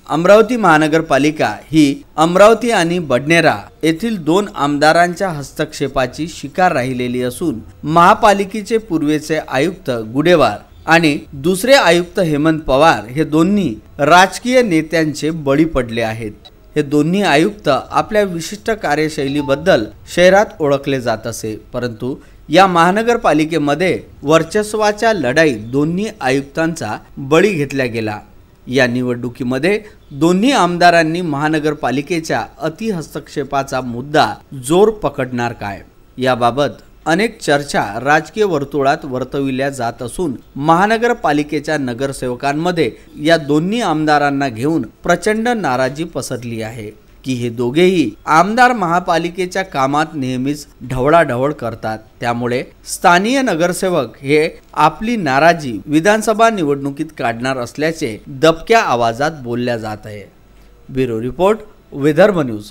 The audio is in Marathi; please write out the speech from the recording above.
अमरावती महानगरपालिका ही अमरावती आणि बडनेरा येथील 2 आमदारांच्या हस्तक्षेपाची शिकार राहिलेली असून महापालिकेचे पूर्वीचे आयुक्त गुडेवार आणि दुसरे आयुक्त हेमंत पवार हे दोन्ही राजकीय नेत्यांचे बळी पडले आहेत। हे दोन्ही आयुक्त आपल्या विशिष्ट कार्यशैलीबद्दल शहरात ओळखले जात असे, परंतु या महानगरपालिकेमध्ये वर्चस्वाच्या लढाईत दोन्ही आयुक्तांचा बळी घेतला गेला। या निवडणुकीमध्ये दोन्ही आमदारांनी महानगरपालिकेच्या अति हस्तक्षेपाचा मुद्दा जोर पकडणार काय, याबाबत अनेक चर्चा राजकीय वर्तुळात वर्तविल्या जात असून महानगरपालिकेच्या नगरसेवकांमध्ये या दोन्ही आमदारांना घेऊन प्रचंड नाराजी पसरली आहे की हे दोघेही आमदार महापालिकेच्या कामात नेहमीच ढवळाढवळ करतात। त्यामुळे स्थानीय नगरसेवक हे आपली नाराजी विधानसभा निवडणुकीत काढणार असल्याचे दबक्या आवाजात बोलल्या जात आहे। Bureau report, Vidarbha news.